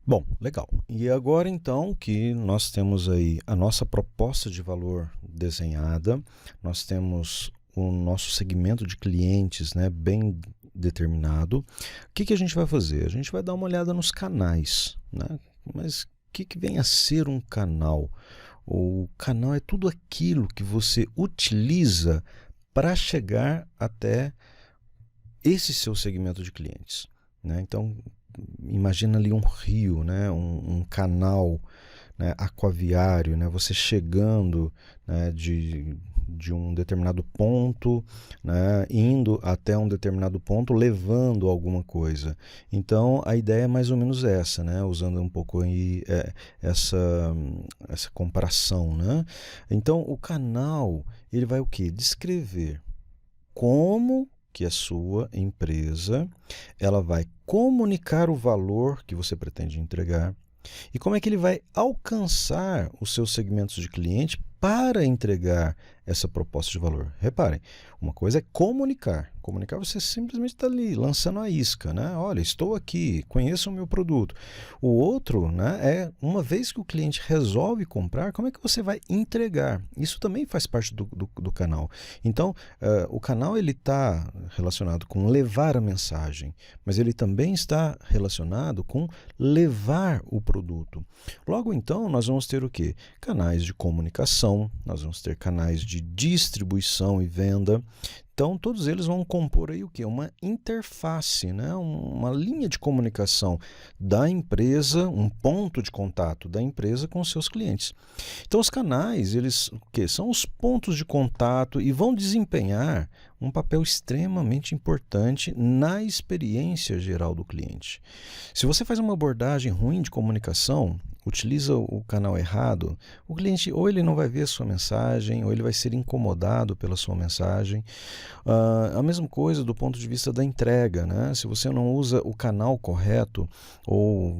Bom, legal. E agora então que nós temos aí a nossa proposta de valor desenhada, nós temos o nosso segmento de clientes, né, bem determinado. O que que a gente vai fazer? A gente vai dar uma olhada nos canais, né? Mas o que que vem a ser um canal? O canal é tudo aquilo que você utiliza para chegar até esse seu segmento de clientes, né? Então, imagina ali um rio, né? Um canal, né? Aquaviário, né? Você chegando, né? De um determinado ponto, né? Indo até um determinado ponto, levando alguma coisa. Então, a ideia é mais ou menos essa, né? Usando um pouco aí, essa, essa comparação, né? Então, o canal, ele vai o quê? Descrever como que a sua empresa ela vai comunicar o valor que você pretende entregar e como é que ele vai alcançar os seus segmentos de cliente para entregar essa proposta de valor. Reparem, uma coisa é comunicar. Comunicar você simplesmente está ali lançando a isca, né? Olha, estou aqui, conheça o meu produto. O outro, né, é uma vez que o cliente resolve comprar, como é que você vai entregar? Isso também faz parte do canal. Então, o canal ele está relacionado com levar a mensagem, mas ele também está relacionado com levar o produto. Logo então, nós vamos ter o quê? Canais de comunicação, nós vamos ter canais de distribuição e venda. Então, todos eles vão compor aí o quê? Uma interface, né? Uma linha de comunicação da empresa, um ponto de contato da empresa com os seus clientes. Então, os canais, eles o quê? São os pontos de contato e vão desempenhar um papel extremamente importante na experiência geral do cliente. Se você faz uma abordagem ruim de comunicação, utiliza o canal errado, o cliente ou ele não vai ver a sua mensagem, ou ele vai ser incomodado pela sua mensagem. A mesma coisa do ponto de vista da entrega, né? Se você não usa o canal correto, ou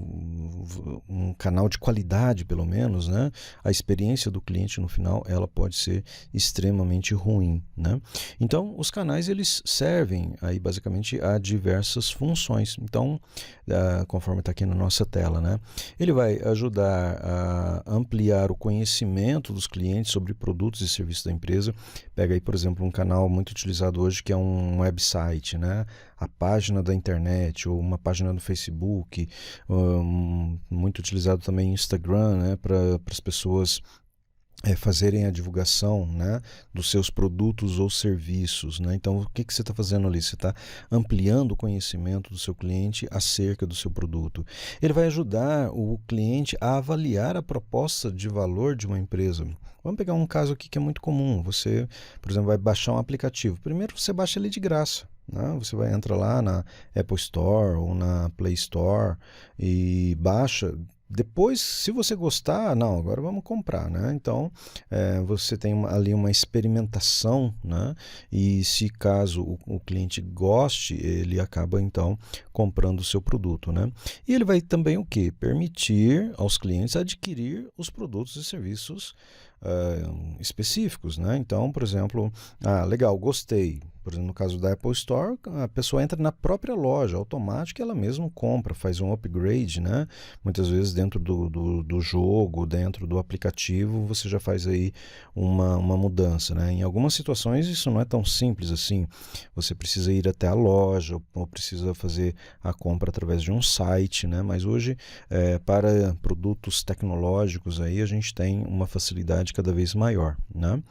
um canal de qualidade pelo menos, né? A experiência do cliente no final ela pode ser extremamente ruim, né? Então, os canais eles servem aí basicamente a diversas funções. Então, conforme está aqui na nossa tela, né? Ele vai ajudar a ampliar o conhecimento dos clientes sobre produtos e serviços da empresa. Pega aí, por exemplo, um canal muito utilizado hoje que é um website, né? A página da internet ou uma página no Facebook, muito utilizado também Instagram, né? Para as pessoas fazerem a divulgação, né, dos seus produtos ou serviços, né? Então, o que que você está fazendo ali? Você está ampliando o conhecimento do seu cliente acerca do seu produto. Ele vai ajudar o cliente a avaliar a proposta de valor de uma empresa. Vamos pegar um caso aqui que é muito comum. Você, por exemplo, vai baixar um aplicativo. Primeiro você baixa ele de graça, né? Você vai entrar lá na Apple Store ou na Play Store e baixa. Depois, se você gostar, não, agora vamos comprar, né? Então, você tem ali uma experimentação, né? E se caso o cliente goste, ele acaba então comprando o seu produto, né? E ele vai também o quê? Permitir aos clientes adquirir os produtos e serviços específicos, né? Então, por exemplo, legal, gostei. Por exemplo, no caso da Apple Store, a pessoa entra na própria loja, automática, ela mesma compra, faz um upgrade, né? Muitas vezes dentro do jogo, dentro do aplicativo, você já faz aí uma mudança, né? Em algumas situações isso não é tão simples assim. Você precisa ir até a loja ou precisa fazer a compra através de um site, né? Mas hoje, para produtos tecnológicos aí, a gente tem uma facilidade cada vez maior, né?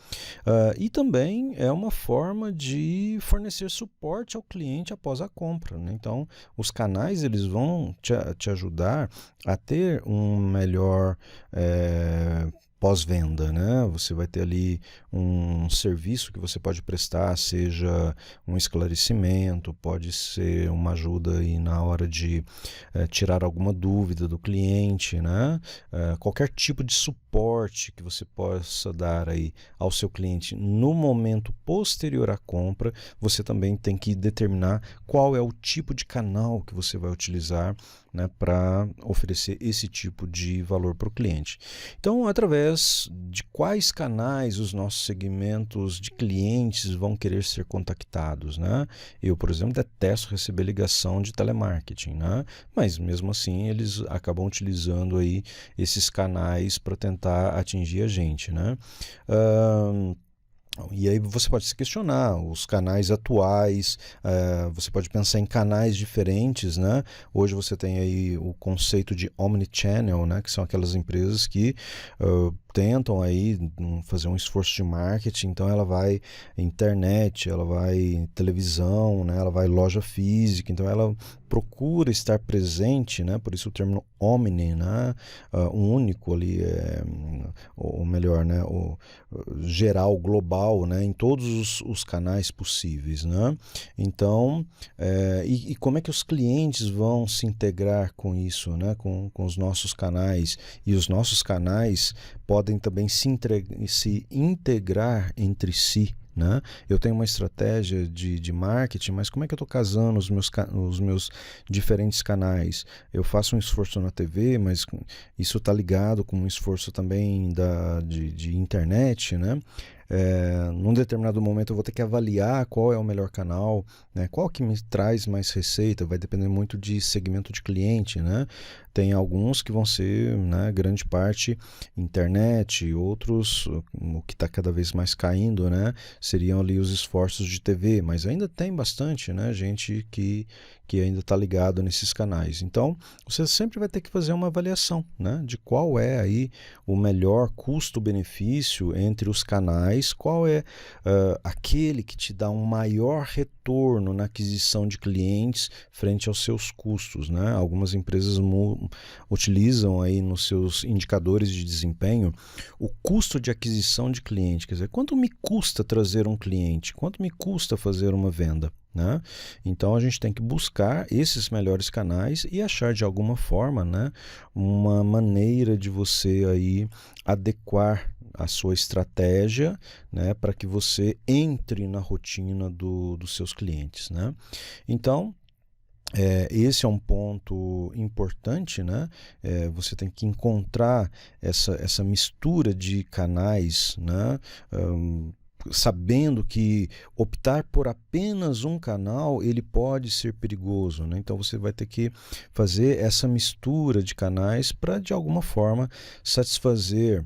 E também é uma forma de fornecer suporte ao cliente após a compra, né? Então, os canais eles vão te ajudar a ter um melhor pós-venda, né? Você vai ter ali um serviço que você pode prestar, seja um esclarecimento, pode ser uma ajuda aí na hora de tirar alguma dúvida do cliente, né? Qualquer tipo de suporte suporte que você possa dar aí ao seu cliente no momento posterior à compra, você também tem que determinar qual é o tipo de canal que você vai utilizar, né, para oferecer esse tipo de valor para o cliente. Então, através de quais canais os nossos segmentos de clientes vão querer ser contactados, né? Eu, por exemplo, detesto receber ligação de telemarketing, né? Mas mesmo assim eles acabam utilizando aí esses canais para tentar atingir a gente, né? Uh, E aí você pode se questionar, os canais atuais, você pode pensar em canais diferentes, né? Hoje você tem aí o conceito de omnichannel, né? Que são aquelas empresas que tentam aí fazer um esforço de marketing, então ela vai internet, ela vai televisão, né? Ela vai loja física, então ela procura estar presente, né? Por isso o termo omni, né? Único ali, ou melhor, né? O geral, global, né? Em todos os canais possíveis, né? Então, e como é que os clientes vão se integrar com isso, né? Com os nossos canais, e os nossos canais podem também se integrar entre si, né? Eu tenho uma estratégia de marketing, mas como é que eu estou casando os meus diferentes canais? Eu faço um esforço na TV, mas isso está ligado com um esforço também de internet, né? Num determinado momento eu vou ter que avaliar qual é o melhor canal, né? Qual que me traz mais receita, vai depender muito de segmento de cliente, né? Tem alguns que vão ser, né, grande parte internet, outros, o que está cada vez mais caindo, né, seriam ali os esforços de TV, mas ainda tem bastante, né, gente que ainda está ligado nesses canais. Então, você sempre vai ter que fazer uma avaliação, né, de qual é aí o melhor custo-benefício entre os canais, qual é aquele que te dá um maior retorno na aquisição de clientes frente aos seus custos, né? Algumas empresas utilizam aí nos seus indicadores de desempenho o custo de aquisição de cliente, quer dizer, quanto me custa trazer um cliente, quanto me custa fazer uma venda, né? Então a gente tem que buscar esses melhores canais e achar de alguma forma, né, uma maneira de você aí adequar a sua estratégia, né, para que você entre na rotina dos seus clientes, né? Então, esse é um ponto importante, né? Você tem que encontrar essa mistura de canais, né? Sabendo que optar por apenas um canal ele pode ser perigoso, né? Então você vai ter que fazer essa mistura de canais para de alguma forma satisfazer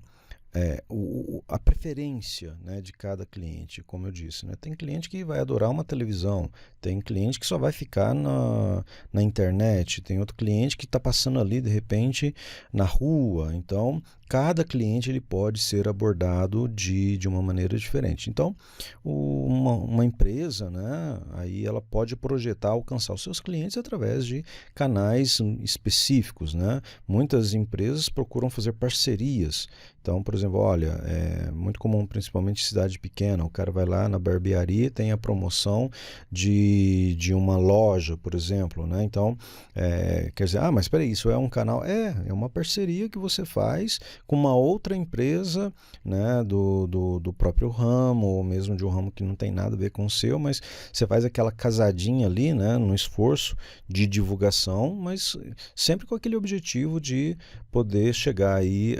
a preferência, né, de cada cliente, como eu disse, né? Tem cliente que vai adorar uma televisão, tem cliente que só vai ficar na internet, tem outro cliente que está passando ali de repente na rua. Então cada cliente ele pode ser abordado de uma maneira diferente. Então uma empresa, né, aí ela pode projetar alcançar os seus clientes através de canais específicos, né? Muitas empresas procuram fazer parcerias. Então, por exemplo, olha, é muito comum, principalmente em cidade pequena, o cara vai lá na barbearia, tem a promoção de uma loja, por exemplo, né? Então, quer dizer, mas espera aí, isso é um canal? É uma parceria que você faz com uma outra empresa, né, do próprio ramo, ou mesmo de um ramo que não tem nada a ver com o seu, mas você faz aquela casadinha ali, né, no esforço de divulgação, mas sempre com aquele objetivo de poder chegar aí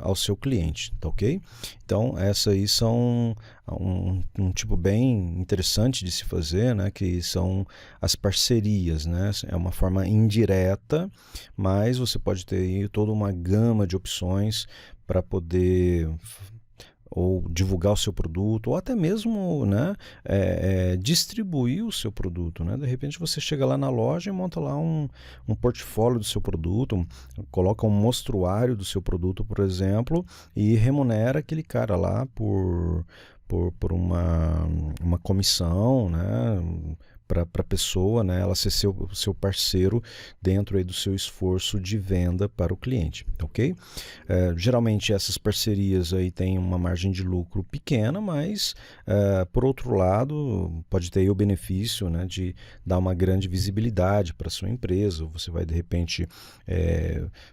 ao seu cliente, tá ok? Então, essas aí são um tipo bem interessante de se fazer, né? Que são as parcerias, né? É uma forma indireta, mas você pode ter aí toda uma gama de opções para poder ou divulgar o seu produto, ou até mesmo, né, distribuir o seu produto, né? De repente você chega lá na loja e monta lá um portfólio do seu produto, coloca um mostruário do seu produto, por exemplo, e remunera aquele cara lá por uma comissão, né, para a pessoa, né, ela ser seu parceiro dentro aí do seu esforço de venda para o cliente, ok? Geralmente essas parcerias aí têm uma margem de lucro pequena, mas por outro lado pode ter aí o benefício, né, de dar uma grande visibilidade para a sua empresa. Você vai de repente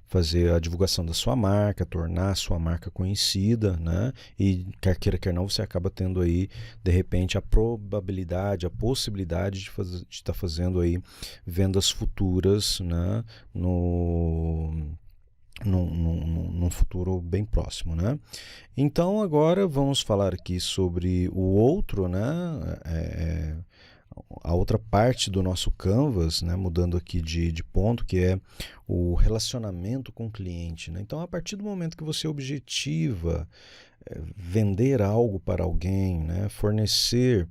fazer a divulgação da sua marca, tornar a sua marca conhecida, né? E quer queira, quer não, você acaba tendo aí de repente a probabilidade, a possibilidade de estar fazendo aí vendas futuras, né, num futuro bem próximo, né? Então agora vamos falar aqui sobre o outro, né? A outra parte do nosso canvas, né? Mudando aqui de ponto, que é o relacionamento com o cliente, né? Então, a partir do momento que você objetiva vender algo para alguém, né? Fornecer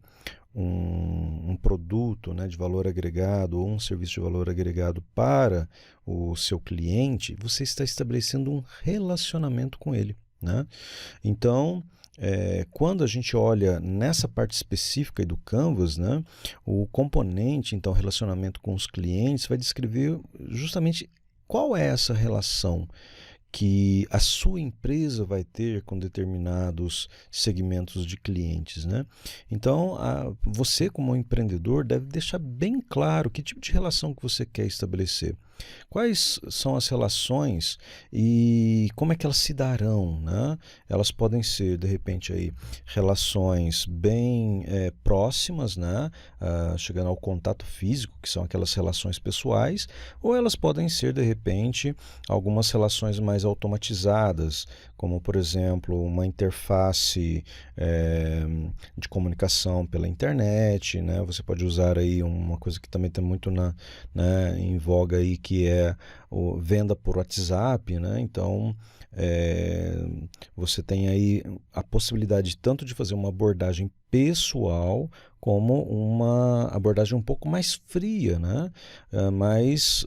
um produto, né, de valor agregado ou um serviço de valor agregado para o seu cliente, você está estabelecendo um relacionamento com ele, né? Então, quando a gente olha nessa parte específica aí do Canvas, né, o componente, então, relacionamento com os clientes, vai descrever justamente qual é essa relação que a sua empresa vai ter com determinados segmentos de clientes, né? Então, você como empreendedor deve deixar bem claro que tipo de relação que você quer estabelecer. Quais são as relações e como é que elas se darão, né? Elas podem ser, de repente, aí, relações bem próximas, né? Chegando ao contato físico, que são aquelas relações pessoais, ou elas podem ser, de repente, algumas relações mais automatizadas, como, por exemplo, uma interface de comunicação pela internet, né? Você pode usar aí uma coisa que também está muito em voga aí, que é venda por WhatsApp, né? Então, você tem aí a possibilidade tanto de fazer uma abordagem pessoal como uma abordagem um pouco mais fria, né? Mas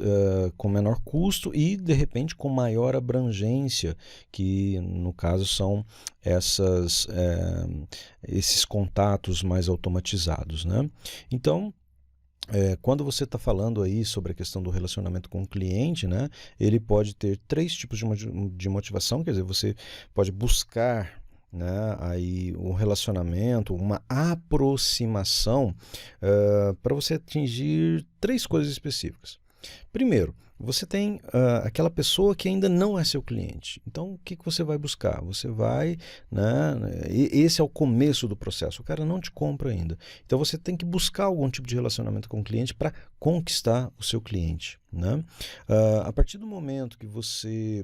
com menor custo e, de repente, com maior abrangência, que no caso são esses contatos mais automatizados, né? Então, quando você está falando aí sobre a questão do relacionamento com o cliente, né, ele pode ter 3 tipos de motivação, quer dizer, você pode buscar, né, aí um relacionamento, uma aproximação para você atingir 3 coisas específicas. Primeiro, você tem aquela pessoa que ainda não é seu cliente. Então, o que você vai buscar? Você vai, né? Esse é o começo do processo. O cara não te compra ainda. Então, você tem que buscar algum tipo de relacionamento com o cliente para conquistar o seu cliente, né? A partir do momento que você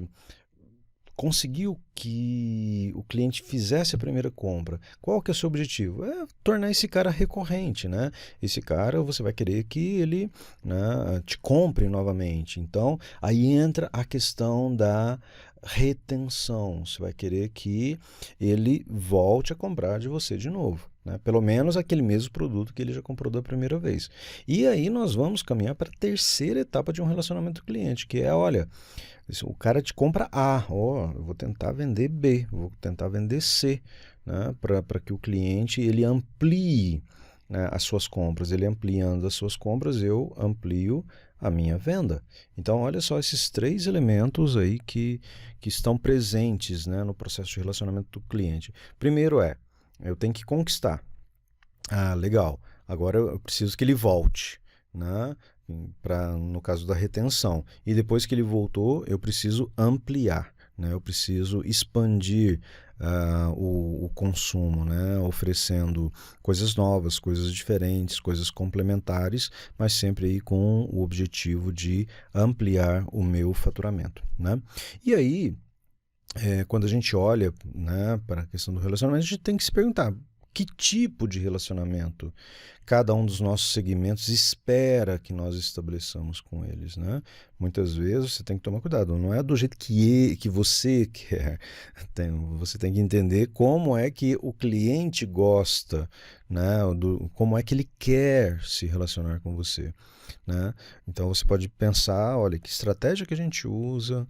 conseguiu que o cliente fizesse a primeira compra, qual que é o seu objetivo? É tornar esse cara recorrente, né? Esse cara, você vai querer que ele, né, te compre novamente. Então, aí entra a questão da retenção. Você vai querer que ele volte a comprar de você de novo, né? Pelo menos aquele mesmo produto que ele já comprou da primeira vez. E aí nós vamos caminhar para a terceira etapa de um relacionamento cliente, que é, olha, o cara te compra A, eu vou tentar vender B, vou tentar vender C, né? Para que o cliente ele amplie, né, as suas compras. Ele ampliando as suas compras, eu amplio a minha venda. Então, olha só esses 3 elementos aí que estão presentes, né, no processo de relacionamento do cliente. Primeiro eu tenho que conquistar. Ah, legal. Agora eu preciso que ele volte, né? No caso da retenção. E depois que ele voltou, eu preciso ampliar, né? Eu preciso expandir o consumo, né? Oferecendo coisas novas, coisas diferentes, coisas complementares, mas sempre aí com o objetivo de ampliar o meu faturamento, né? E aí, quando a gente olha, né, para a questão do relacionamento, a gente tem que se perguntar: que tipo de relacionamento cada um dos nossos segmentos espera que nós estabeleçamos com eles, né? Muitas vezes você tem que tomar cuidado, não é do jeito que você quer. Você tem que entender como é que o cliente gosta, né? Como é que ele quer se relacionar com você, né? Então você pode pensar, olha, que estratégia que a gente usa,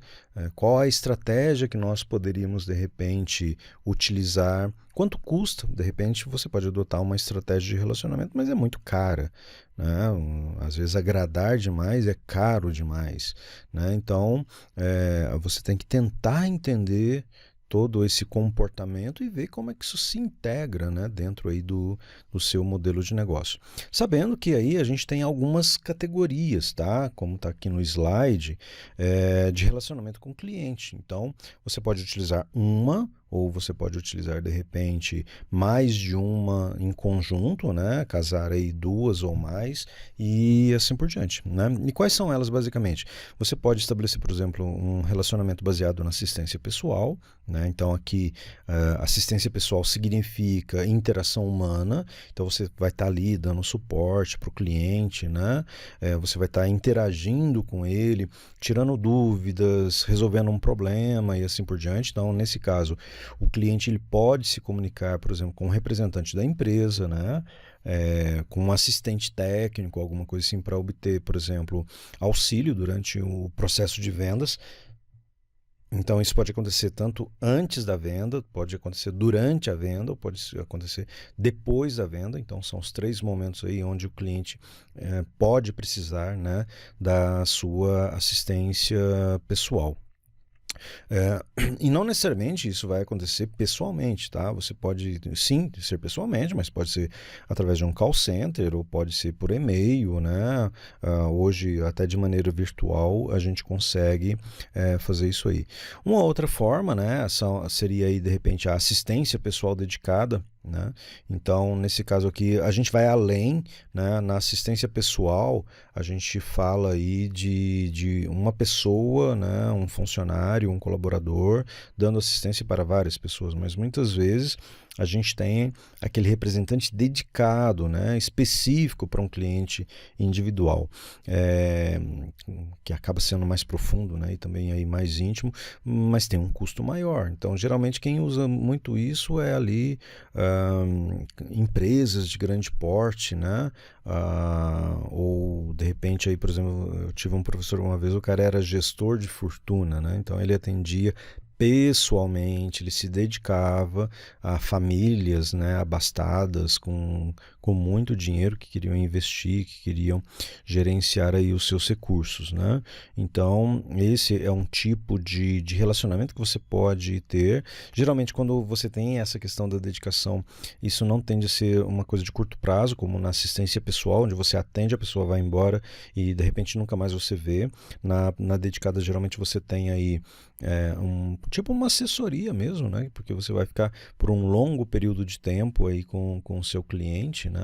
qual a estratégia que nós poderíamos de repente utilizar, quanto custa, de repente você pode adotar uma estratégia de relacionamento, mas mas é muito cara, né? Às vezes agradar demais é caro demais, né? Então, você tem que tentar entender todo esse comportamento e ver como é que isso se integra, né, dentro aí do seu modelo de negócio. Sabendo que aí a gente tem algumas categorias, tá? Como está aqui no slide, de relacionamento com o cliente. Então, você pode utilizar uma ou você pode utilizar de repente mais de uma em conjunto, né? Casar aí duas ou mais e assim por diante, né? E quais são elas basicamente? Você pode estabelecer, por exemplo, um relacionamento baseado na assistência pessoal, né? Então aqui assistência pessoal significa interação humana, então você vai estar ali dando suporte para o cliente, né? Você vai estar interagindo com ele, tirando dúvidas, resolvendo um problema e assim por diante. Então, nesse caso, o cliente ele pode se comunicar, por exemplo, com um representante da empresa, né? Com um assistente técnico, alguma coisa assim, para obter, por exemplo, auxílio durante o processo de vendas. Então, isso pode acontecer tanto antes da venda, pode acontecer durante a venda, ou pode acontecer depois da venda. Então, são os três momentos aí onde o cliente pode precisar, né, da sua assistência pessoal. E não necessariamente isso vai acontecer pessoalmente, tá? Você pode, sim, ser pessoalmente, mas pode ser através de um call center ou pode ser por e-mail, né? Hoje, até de maneira virtual, a gente consegue fazer isso aí. Uma outra forma, né, seria aí, de repente, a assistência pessoal dedicada, né? Então, nesse caso aqui, a gente vai além, né? Na assistência pessoal, a gente fala aí de uma pessoa, né? Um funcionário, um colaborador, dando assistência para várias pessoas, mas muitas vezes a gente tem aquele representante dedicado, né? Específico para um cliente individual, que acaba sendo mais profundo, né? E também aí mais íntimo, mas tem um custo maior. Então, geralmente, quem usa muito isso é ali empresas de grande porte, né? Ou de repente aí, por exemplo, eu tive um professor uma vez, o cara era gestor de fortuna, né? Então ele atendia pessoalmente, ele se dedicava a famílias, né, abastadas com muito dinheiro que queriam investir, que queriam gerenciar aí os seus recursos, né? Então, esse é um tipo de relacionamento que você pode ter. Geralmente, quando você tem essa questão da dedicação, isso não tende a ser uma coisa de curto prazo, como na assistência pessoal, onde você atende, a pessoa vai embora e de repente nunca mais você vê. Na dedicada, geralmente você tem aí tipo uma assessoria mesmo, né? Porque você vai ficar por um longo período de tempo aí com o seu cliente, né?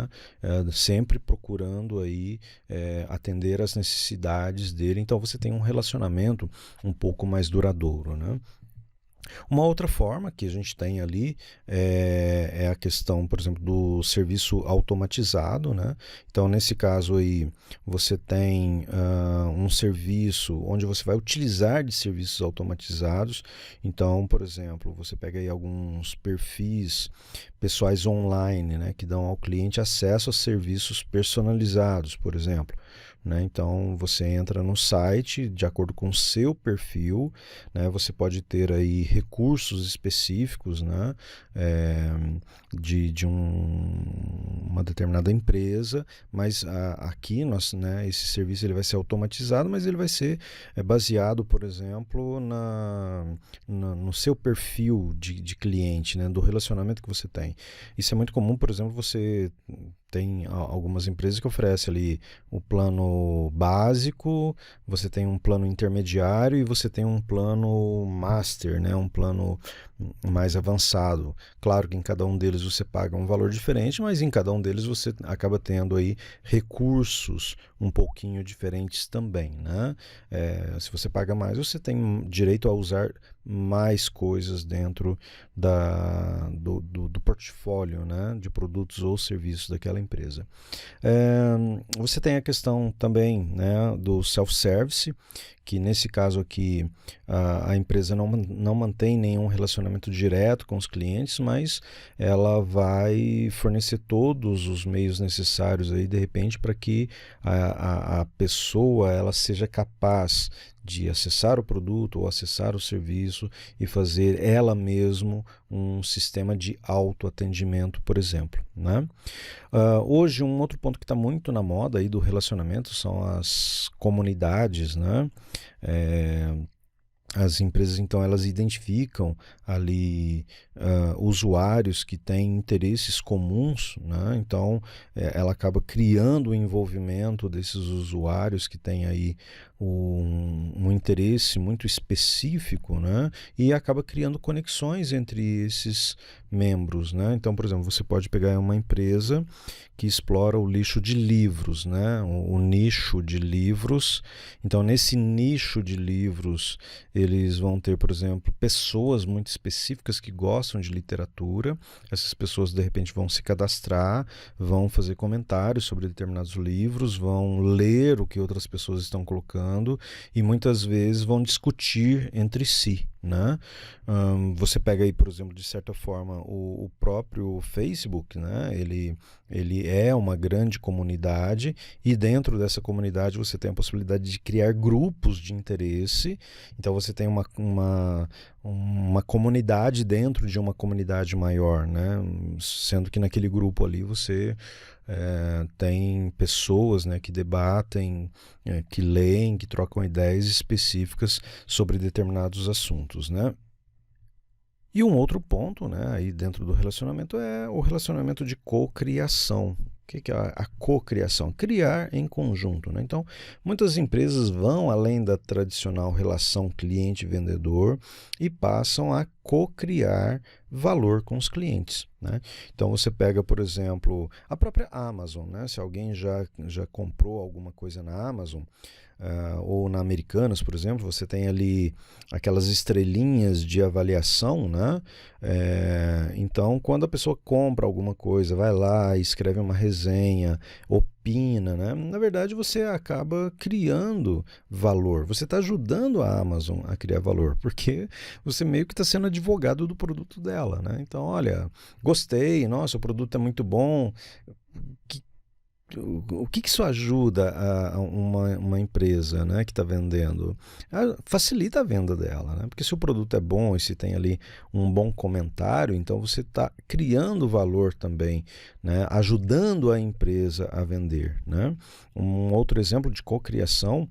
Sempre procurando aí atender às necessidades dele. Então você tem um relacionamento um pouco mais duradouro, né? Uma outra forma que a gente tem ali é a questão, por exemplo, do serviço automatizado, né? Então, nesse caso aí, você tem um serviço onde você vai utilizar de serviços automatizados. Então, por exemplo, você pega aí alguns perfis pessoais online, né, que dão ao cliente acesso a serviços personalizados, por exemplo. Né? Então, você entra no site de acordo com o seu perfil, né? Você pode ter aí recursos específicos, né? De uma determinada empresa, mas aqui né, esse serviço ele vai ser automatizado, mas ele vai ser baseado, por exemplo, no seu perfil de cliente, né? Do relacionamento que você tem. Isso é muito comum, por exemplo, você tem algumas empresas que oferecem ali o plano básico, você tem um plano intermediário e você tem um plano master, né? Um plano mais avançado. Claro que em cada um deles você paga um valor diferente, mas em cada um deles você acaba tendo aí recursos um pouquinho diferentes também, né? Se você paga mais, você tem direito a usar mais coisas dentro do portfólio, né, de produtos ou serviços daquela empresa. Você tem a questão também, né, do self-service, que nesse caso aqui a empresa não mantém nenhum relacionamento direto com os clientes, mas ela vai fornecer todos os meios necessários aí, de repente, para que a pessoa ela seja capaz de acessar o produto ou acessar o serviço e fazer ela mesmo um sistema de autoatendimento, por exemplo, né? Hoje, um outro ponto que está muito na moda aí do relacionamento são as comunidades, né? É, as empresas, então, elas identificam ali usuários que têm interesses comuns, né? Então, ela acaba criando o envolvimento desses usuários que têm aí um interesse muito específico, né? E acaba criando conexões entre esses membros, né? Então, por exemplo, você pode pegar uma empresa que explora o lixo de livros, né? O nicho de livros. Então, nesse nicho de livros, eles vão ter, por exemplo, pessoas muito específicas que gostam de literatura. Essas pessoas, de repente, vão se cadastrar, vão fazer comentários sobre determinados livros, vão ler o que outras pessoas estão colocando e muitas vezes vão discutir entre si, né? Você pega aí, por exemplo, de certa forma, o próprio Facebook, né? Ele é uma grande comunidade e dentro dessa comunidade você tem a possibilidade de criar grupos de interesse. Então você tem uma comunidade dentro de uma comunidade maior, né? Sendo que naquele grupo ali você tem pessoas, né, que debatem, que leem, que trocam ideias específicas sobre determinados assuntos, né? E um outro ponto, né, aí dentro do relacionamento é o relacionamento de cocriação. O que é a cocriação? Criar em conjunto, né? Então, muitas empresas vão além da tradicional relação cliente-vendedor e passam a cocriar valor com os clientes, né? Então, você pega, por exemplo, a própria Amazon, né? Se alguém já comprou alguma coisa na Amazon, ou na Americanas, por exemplo, você tem ali aquelas estrelinhas de avaliação, né? Então, quando a pessoa compra alguma coisa, vai lá, escreve uma resenha, opina, né? Na verdade, você acaba criando valor. Você está ajudando a Amazon a criar valor, porque você meio que está sendo advogado do produto dela, né? Então, olha, gostei, nossa, o produto é muito bom. O que isso ajuda a uma empresa, né, que está vendendo? Facilita a venda dela, né? Porque se o produto é bom e se tem ali um bom comentário, então você está criando valor também, né, ajudando a empresa a vender, né? Um outro exemplo de cocriação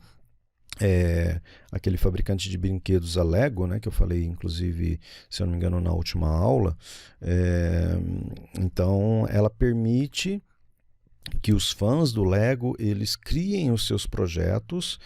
é aquele fabricante de brinquedos, a Lego, né, que eu falei, inclusive, se eu não me engano, na última aula. Então, ela permite que os fãs do Lego eles criem os seus projetos,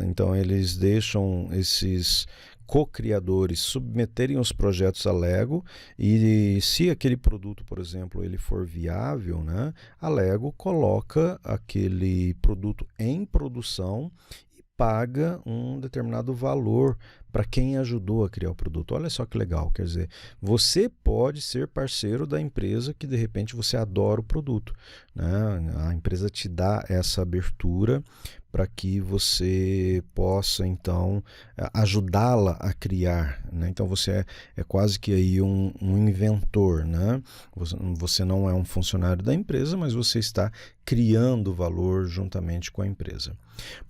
então eles deixam esses co-criadores submeterem os projetos a Lego e se aquele produto, por exemplo, ele for viável, né, a Lego coloca aquele produto em produção e paga um determinado valor para quem ajudou a criar o produto. Olha só que legal, quer dizer, você pode ser parceiro da empresa que de repente você adora o produto, né? A empresa te dá essa abertura para que você possa então ajudá-la a criar, né? Então você é quase que aí um inventor, né? Você não é um funcionário da empresa, mas você está criando valor juntamente com a empresa.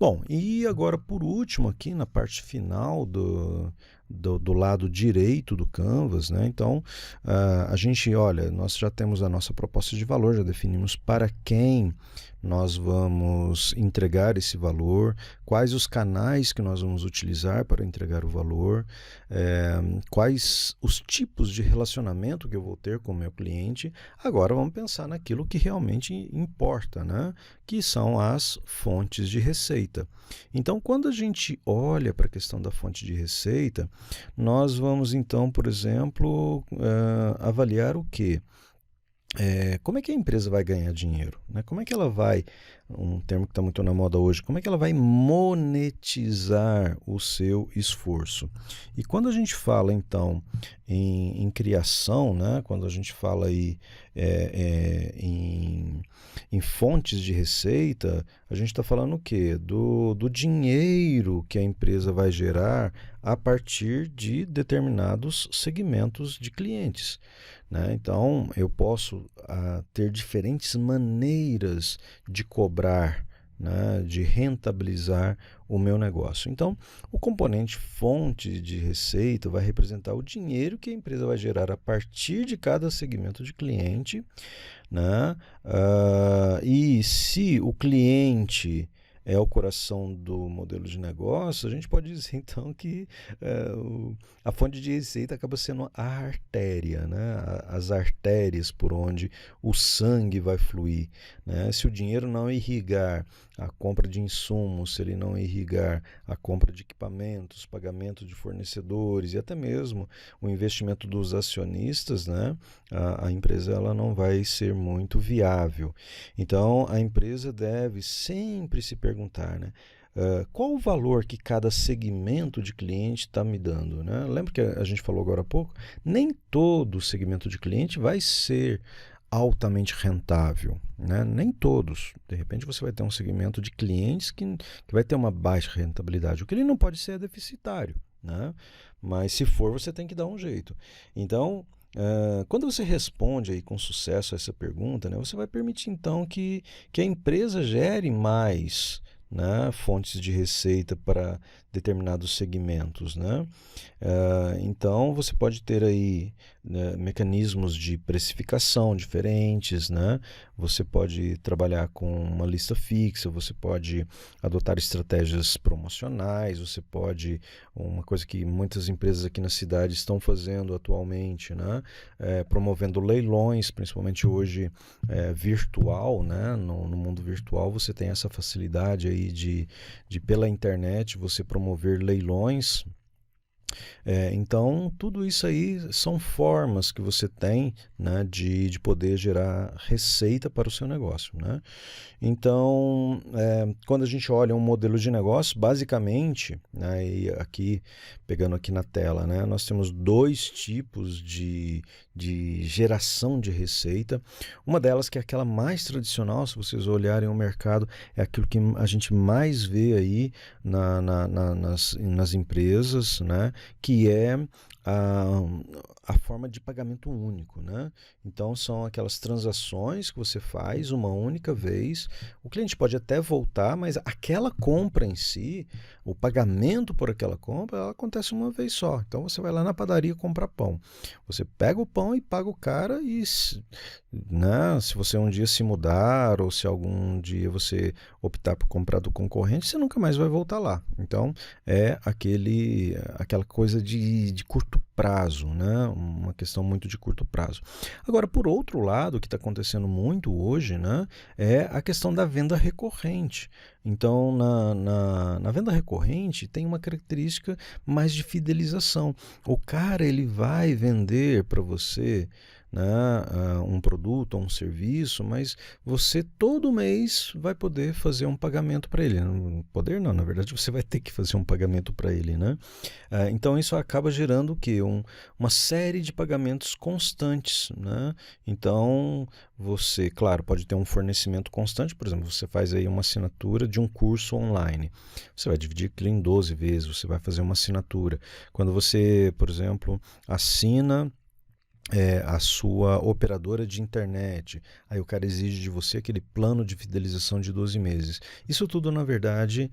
Bom, e agora por último aqui na parte final do lado direito do Canvas, né? Então, a gente, olha, nós já temos a nossa proposta de valor, já definimos para quem nós vamos entregar esse valor, quais os canais que nós vamos utilizar para entregar o valor, quais os tipos de relacionamento que eu vou ter com o meu cliente. Agora vamos pensar naquilo que realmente importa, né? Que são as fontes de receita. Então, quando a gente olha para a questão da fonte de receita, nós vamos então, por exemplo, avaliar o quê? Como é que a empresa vai ganhar dinheiro, né? Como é que ela vai, um termo que está muito na moda hoje, como é que ela vai monetizar o seu esforço? E quando a gente fala, então, em criação, né? Quando a gente fala aí em fontes de receita, a gente está falando o quê? Do dinheiro que a empresa vai gerar a partir de determinados segmentos de clientes, né? Então, eu posso ter diferentes maneiras de cobrar, né, de rentabilizar o meu negócio. Então, o componente fonte de receita vai representar o dinheiro que a empresa vai gerar a partir de cada segmento de cliente, né? E se o cliente é o coração do modelo de negócio, a gente pode dizer então que a fonte de receita acaba sendo a artéria, né? As artérias por onde o sangue vai fluir, né? Se o dinheiro não irrigar a compra de insumos, se ele não irrigar a compra de equipamentos, pagamento de fornecedores e até mesmo o investimento dos acionistas, né? A empresa ela não vai ser muito viável. Então, a empresa deve sempre se perguntar, né? Qual o valor que cada segmento de cliente está me dando, né? Lembra que a gente falou agora há pouco? Nem todo segmento de cliente vai ser altamente rentável, né? Nem todos. De repente você vai ter um segmento de clientes que vai ter uma baixa rentabilidade. O que ele não pode ser é deficitário, né? Mas se for, você tem que dar um jeito. Então, quando você responde aí com sucesso a essa pergunta, né, você vai permitir então que a empresa gere mais, né, fontes de receita para determinados segmentos, né? Então você pode ter aí, né, mecanismos de precificação diferentes, né? Você pode trabalhar com uma lista fixa, você pode adotar estratégias promocionais, você pode, uma coisa que muitas empresas aqui na cidade estão fazendo atualmente, né? Promovendo leilões, principalmente hoje virtual, né? No mundo virtual você tem essa facilidade aí de pela internet você promover leilões. Então, tudo isso aí são formas que você tem, né, de poder gerar receita para o seu negócio, né? Então, quando a gente olha um modelo de negócio, basicamente, né, e aqui, pegando aqui na tela, né, nós temos dois tipos de geração de receita. Uma delas, que é aquela mais tradicional, se vocês olharem o mercado, é aquilo que a gente mais vê aí nas empresas, né, que é a forma de pagamento único, né? Então são aquelas transações que você faz uma única vez. O cliente pode até voltar, mas aquela compra em si, o pagamento por aquela compra, ela acontece uma vez só. Então você vai lá na padaria comprar pão. Você pega o pão e paga o cara e, né, se você um dia se mudar ou se algum dia você optar por comprar do concorrente, você nunca mais vai voltar lá. Então é aquela coisa de curto prazo, né? Uma questão muito de curto prazo. Agora, por outro lado, o que está acontecendo muito hoje, né, é a questão da venda recorrente. Então, na venda recorrente tem uma característica mais de fidelização. O cara ele vai vender para você, né, um produto ou um serviço, mas você todo mês vai poder fazer um pagamento para ele. Poder não, na verdade você vai ter que fazer um pagamento para ele, né? Então isso acaba gerando o quê? Uma série de pagamentos constantes, né? Então você, claro, pode ter um fornecimento constante, por exemplo, você faz aí uma assinatura de um curso online. Você vai dividir aquilo em 12 vezes, você vai fazer uma assinatura. Quando você, por exemplo, assina a sua operadora de internet, aí o cara exige de você aquele plano de fidelização de 12 meses. Isso tudo, na verdade,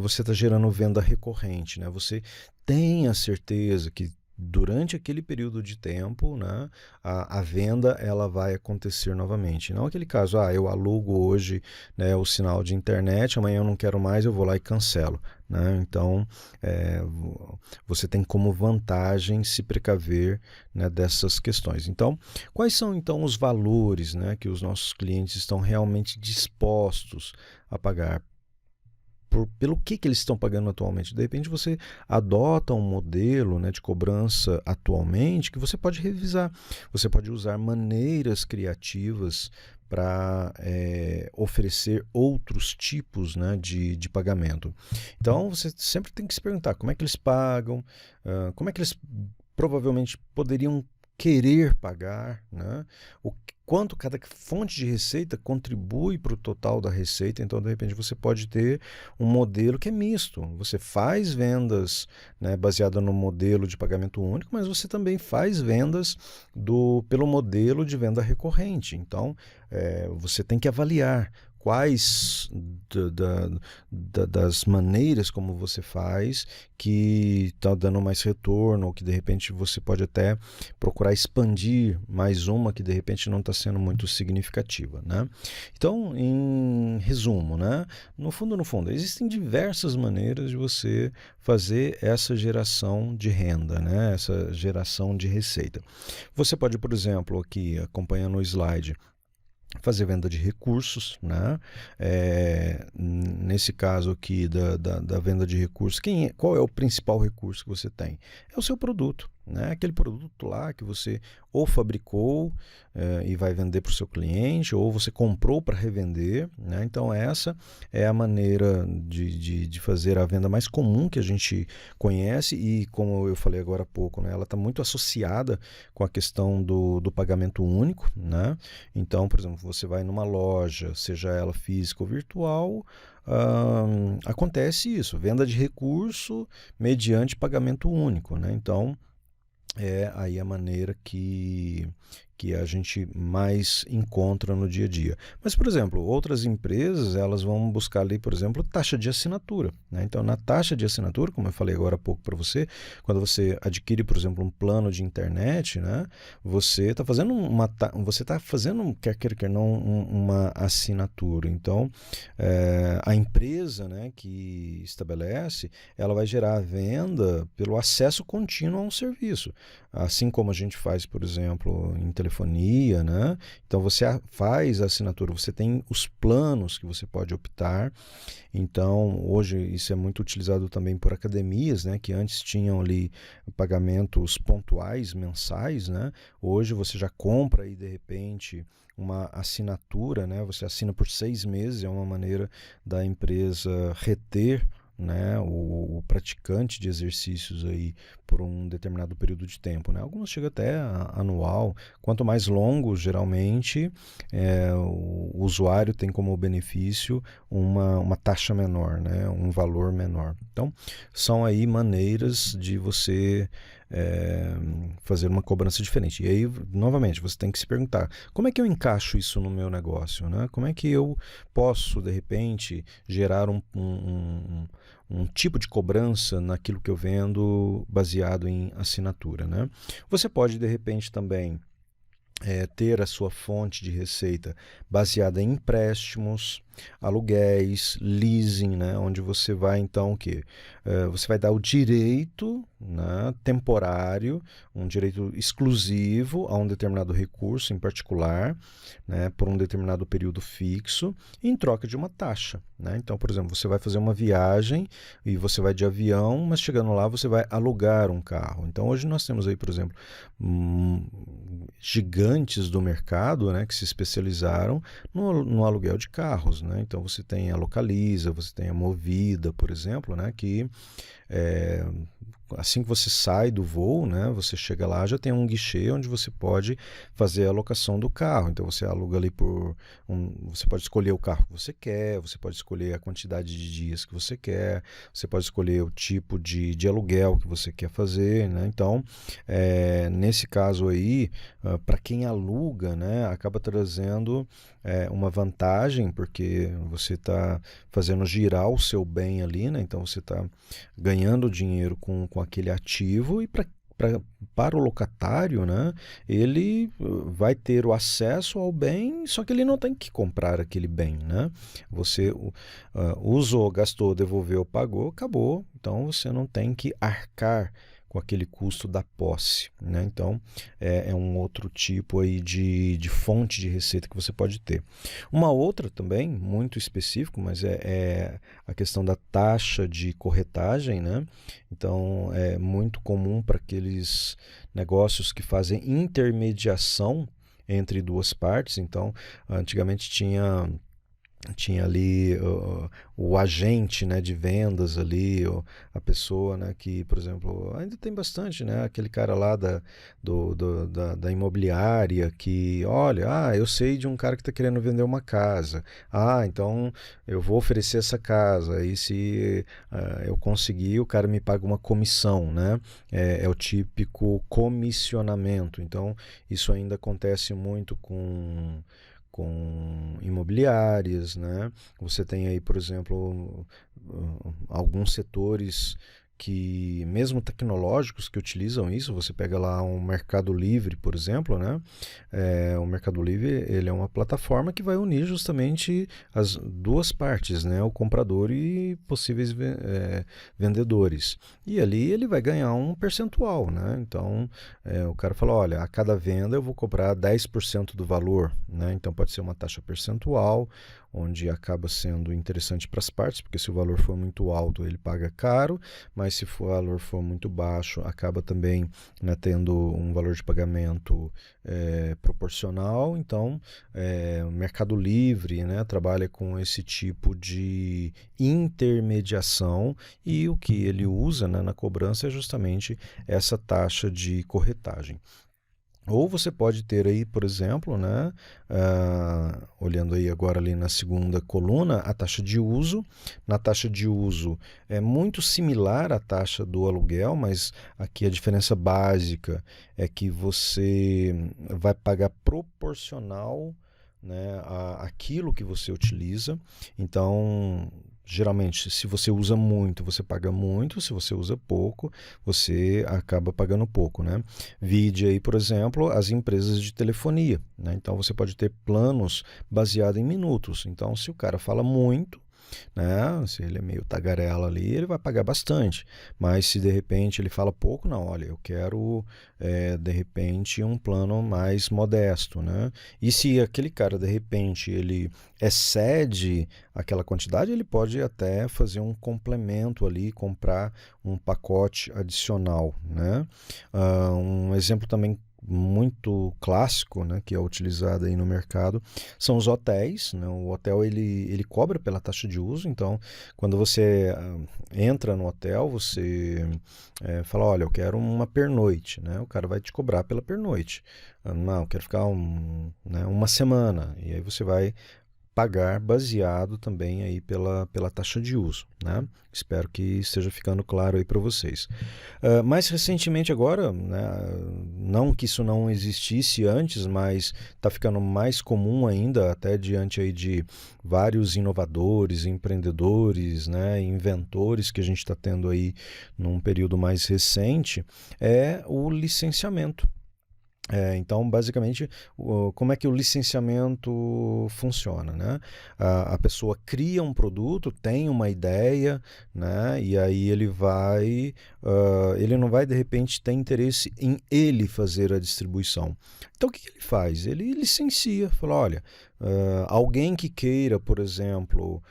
você está gerando venda recorrente, né? Você tem a certeza que durante aquele período de tempo, né, a venda ela vai acontecer novamente. Não aquele caso, eu alugo hoje, né, o sinal de internet, amanhã eu não quero mais, eu vou lá e cancelo. Né? Então, você tem como vantagem se precaver, né, dessas questões. Então, quais são então os valores, né, que os nossos clientes estão realmente dispostos a pagar? Pelo que eles estão pagando atualmente. De repente você adota um modelo, né, de cobrança atualmente que você pode revisar. Você pode usar maneiras criativas para oferecer outros tipos, né, de pagamento. Então você sempre tem que se perguntar como é que eles pagam, como é que eles provavelmente poderiam querer pagar, né? Quanto cada fonte de receita contribui para o total da receita. Então, de repente, você pode ter um modelo que é misto. Você faz vendas, né, baseada no modelo de pagamento único, mas você também faz vendas pelo modelo de venda recorrente. Então, você tem que avaliar quais das maneiras como você faz que está dando mais retorno, ou que de repente você pode até procurar expandir mais uma que de repente não está sendo muito significativa, né? Então, em resumo, né? No fundo, existem diversas maneiras de você fazer essa geração de renda, né? Essa geração de receita. Você pode, por exemplo, aqui acompanhando o slide, fazer venda de recursos, né? Nesse caso aqui da venda de recursos, qual é o principal recurso que você tem? É o seu produto, né? Aquele produto lá que você ou fabricou e vai vender para o seu cliente, ou você comprou para revender, né? Então essa é a maneira de fazer a venda mais comum que a gente conhece, e como eu falei agora há pouco, né? Ela está muito associada com a questão do pagamento único, né? Então, por exemplo, você vai numa loja, seja ela física ou virtual, acontece isso, venda de recurso mediante pagamento único, né? Então, é aí a maneira que a gente mais encontra no dia a dia. Mas, por exemplo, outras empresas, elas vão buscar ali, por exemplo, taxa de assinatura, né? Então, na taxa de assinatura, como eu falei agora há pouco para você, quando você adquire, por exemplo, um plano de internet, né? Você está fazendo quer não, uma assinatura. Então, a empresa, né, que estabelece, ela vai gerar a venda pelo acesso contínuo a um serviço. Assim como a gente faz, por exemplo, em telefonia, né? Então você faz a assinatura, você tem os planos que você pode optar. Então, hoje isso é muito utilizado também por academias, né, que antes tinham ali pagamentos pontuais, mensais, né? Hoje você já compra aí de repente uma assinatura, né? Você assina por 6 meses, é uma maneira da empresa reter, né, o praticante de exercícios aí por um determinado período de tempo, né? Algumas chegam até anual. Quanto mais longo, geralmente, o usuário tem como benefício uma taxa menor, né? Um valor menor. Então, são aí maneiras de você fazer uma cobrança diferente. E aí, novamente, você tem que se perguntar, como é que eu encaixo isso no meu negócio, né? Como é que eu posso, de repente, gerar um tipo de cobrança naquilo que eu vendo baseado em assinatura, né? Você pode, de repente, também ter a sua fonte de receita baseada em empréstimos, aluguéis, leasing, né? Onde você vai então o quê? Você vai dar o direito, né, temporário, um direito exclusivo a um determinado recurso em particular, né, por um determinado período fixo, em troca de uma taxa, né? Então, por exemplo, você vai fazer uma viagem e você vai de avião, mas chegando lá você vai alugar um carro. Então, hoje nós temos aí, por exemplo, gigantes do mercado, né, que se especializaram no aluguel de carros, né? Então você tem a Localiza, você tem a Movida, por exemplo, né, que assim que você sai do voo, né, você chega lá, já tem um guichê onde você pode fazer a locação do carro. Então você aluga ali você pode escolher o carro que você quer, você pode escolher a quantidade de dias que você quer, você pode escolher o tipo de aluguel que você quer fazer, né? Então, nesse caso aí, para quem aluga, né, acaba trazendo uma vantagem, porque você está fazendo girar o seu bem ali, né? Então você está ganhando dinheiro com aquele ativo, e para o locatário, né, ele vai ter o acesso ao bem, só que ele não tem que comprar aquele bem, né? Você usou, gastou, devolveu, pagou, acabou. Então você não tem que arcar com aquele custo da posse, né? Então é um outro tipo aí de fonte de receita que você pode ter. Uma outra também, muito específico, mas é a questão da taxa de corretagem, né? Então é muito comum para aqueles negócios que fazem intermediação entre duas partes. Então, antigamente tinha ali o agente, né, de vendas ali, a pessoa, né, que, por exemplo, ainda tem bastante, né, aquele cara lá da imobiliária que, olha, eu sei de um cara que está querendo vender uma casa, então eu vou oferecer essa casa, aí se eu conseguir, o cara me paga uma comissão, né? É o típico comissionamento. Então isso ainda acontece muito com com imobiliárias, né? Você tem aí, por exemplo, alguns setores que, mesmo tecnológicos, que utilizam isso. Você pega lá um Mercado Livre, por exemplo, né? O Mercado Livre, ele é uma plataforma que vai unir justamente as duas partes, né? O comprador e possíveis vendedores. E ali ele vai ganhar um percentual, né? Então, o cara fala, olha, a cada venda eu vou cobrar 10% do valor, né? Então pode ser uma taxa percentual, onde acaba sendo interessante para as partes, porque se o valor for muito alto, ele paga caro, mas se o valor for muito baixo, acaba também, né, tendo um valor de pagamento proporcional. Então, o Mercado Livre, né, trabalha com esse tipo de intermediação, e o que ele usa, né, na cobrança é justamente essa taxa de corretagem. Ou você pode ter aí, por exemplo, né, olhando aí agora ali na segunda coluna, a taxa de uso. Na taxa de uso é muito similar à taxa do aluguel, mas aqui a diferença básica é que você vai pagar proporcional, né, àquilo que você utiliza. Então, geralmente, se você usa muito, você paga muito. Se você usa pouco, você acaba pagando pouco, né? Vide aí, por exemplo, as empresas de telefonia, né? Então, você pode ter planos baseados em minutos. Então, se o cara fala muito, né? Se ele é meio tagarela ali, ele vai pagar bastante. Mas se de repente ele fala pouco, não, olha, eu quero de repente um plano mais modesto, né? E se aquele cara de repente ele excede aquela quantidade, ele pode até fazer um complemento ali, comprar um pacote adicional, né? Um exemplo também muito clássico, né, que é utilizado aí no mercado, são os hotéis, né? O hotel ele cobra pela taxa de uso. Então, quando você entra no hotel, você fala, olha, eu quero uma pernoite, né? O cara vai te cobrar pela pernoite. Não, eu quero ficar uma semana, e aí você vai pagar baseado também aí pela taxa de uso, né? Espero que esteja ficando claro aí para vocês. Mais recentemente agora, né, não que isso não existisse antes, mas está ficando mais comum ainda, até diante aí de vários inovadores, empreendedores, né, inventores que a gente está tendo aí num período mais recente, é o licenciamento. Então, basicamente, como é que o licenciamento funciona, né? A pessoa cria um produto, tem uma ideia, né? E aí ele não vai de repente ter interesse em ele fazer a distribuição. Então, o que ele faz? Ele licencia, fala, olha, alguém que queira, por exemplo,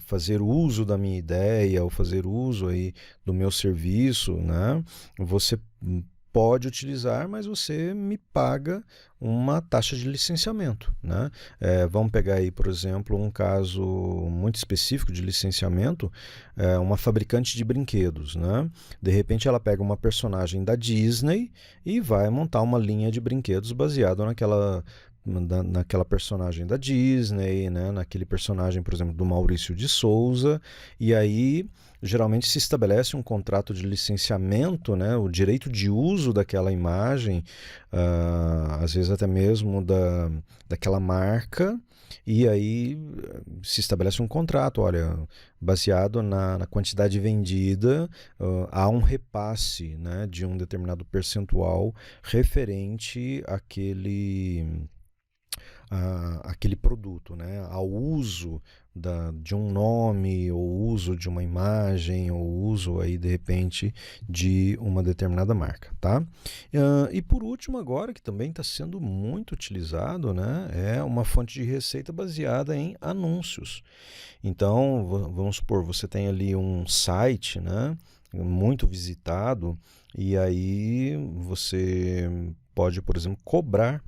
fazer uso da minha ideia ou fazer uso aí do meu serviço, né? Você pode utilizar, mas você me paga uma taxa de licenciamento, né? Vamos pegar aí, por exemplo, um caso muito específico de licenciamento, uma fabricante de brinquedos, né? De repente ela pega uma personagem da Disney e vai montar uma linha de brinquedos baseado naquela personagem da Disney, né? Naquele personagem, por exemplo, do Maurício de Souza, e aí geralmente se estabelece um contrato de licenciamento, né? O direito de uso daquela imagem, às vezes até mesmo daquela marca, e aí se estabelece um contrato, olha, baseado na quantidade vendida, há um repasse, né, de um determinado percentual referente àquele produto, né, ao uso de um nome, ou uso de uma imagem, ou uso aí de repente de uma determinada marca, tá? E por último agora, que também está sendo muito utilizado, né, é uma fonte de receita baseada em anúncios. Então, vamos supor, você tem ali um site, né, muito visitado, e aí você pode, por exemplo, cobrar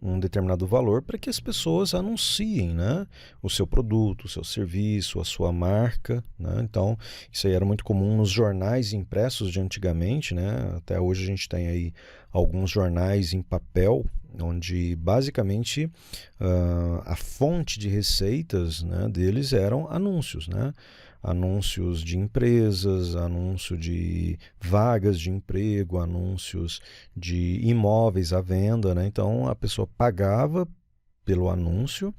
um determinado valor para que as pessoas anunciem, né, o seu produto, o seu serviço, a sua marca, né? Então, isso aí era muito comum nos jornais impressos de antigamente, né? Até hoje a gente tem aí alguns jornais em papel, onde basicamente a fonte de receitas, né, deles eram anúncios, né? Anúncios de empresas, anúncio de vagas de emprego, anúncios de imóveis à venda, né? Então a pessoa pagava pelo anúncio,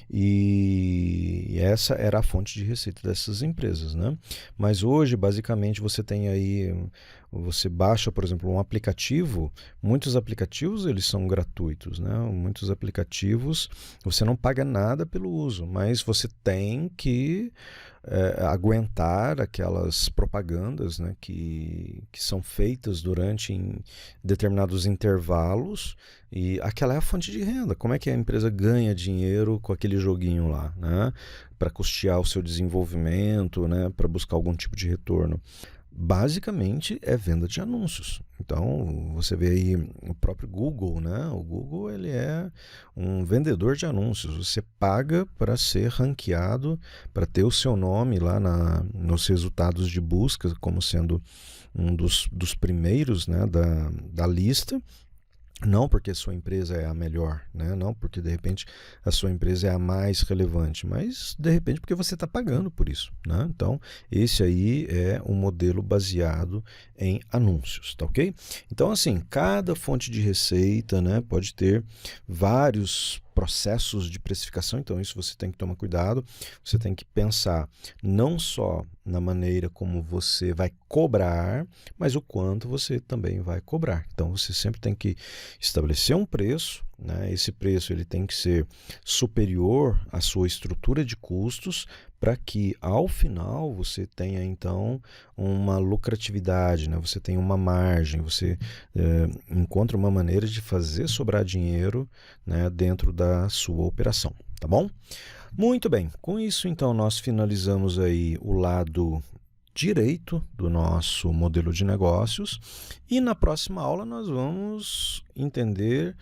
e essa era a fonte de receita dessas empresas, né? Mas hoje, basicamente, você baixa, por exemplo, um aplicativo. Muitos aplicativos eles são gratuitos, né? Muitos aplicativos você não paga nada pelo uso, mas você tem que aguentar aquelas propagandas, né, que são feitas durante em determinados intervalos, e aquela é a fonte de renda. Como é que a empresa ganha dinheiro com aquele joguinho lá, né, para custear o seu desenvolvimento, né, para buscar algum tipo de retorno? Basicamente é venda de anúncios. Então você vê aí o próprio Google, né? O Google ele é um vendedor de anúncios. Você paga para ser ranqueado, para ter o seu nome lá nos resultados de busca como sendo um dos primeiros, né, da lista. Não porque a sua empresa é a melhor, né? Não porque de repente a sua empresa é a mais relevante, mas de repente porque você está pagando por isso, né? Então, esse aí é um modelo baseado em anúncios, tá ok? Então, assim, cada fonte de receita, né, pode ter vários processos de precificação, então isso você tem que tomar cuidado, você tem que pensar não só na maneira como você vai cobrar, mas o quanto você também vai cobrar. Então você sempre tem que estabelecer um preço, né? Esse preço ele tem que ser superior à sua estrutura de custos, para que ao final você tenha então uma lucratividade, né? Você tenha uma margem, você encontra uma maneira de fazer sobrar dinheiro, né, dentro da sua operação, tá bom? Muito bem, com isso então nós finalizamos aí o lado direito do nosso modelo de negócios, e na próxima aula nós vamos entender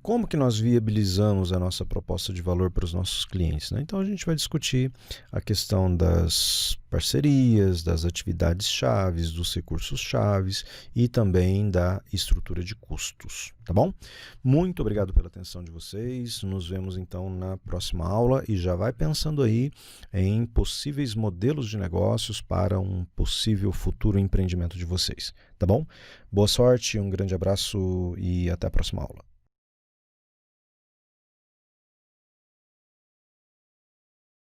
como que nós viabilizamos a nossa proposta de valor para os nossos clientes, né? Então a gente vai discutir a questão das parcerias, das atividades chaves, dos recursos chaves e também da estrutura de custos, tá bom? Muito obrigado pela atenção de vocês, nos vemos então na próxima aula, e já vai pensando aí em possíveis modelos de negócios para um possível futuro empreendimento de vocês, tá bom? Boa sorte, um grande abraço e até a próxima aula.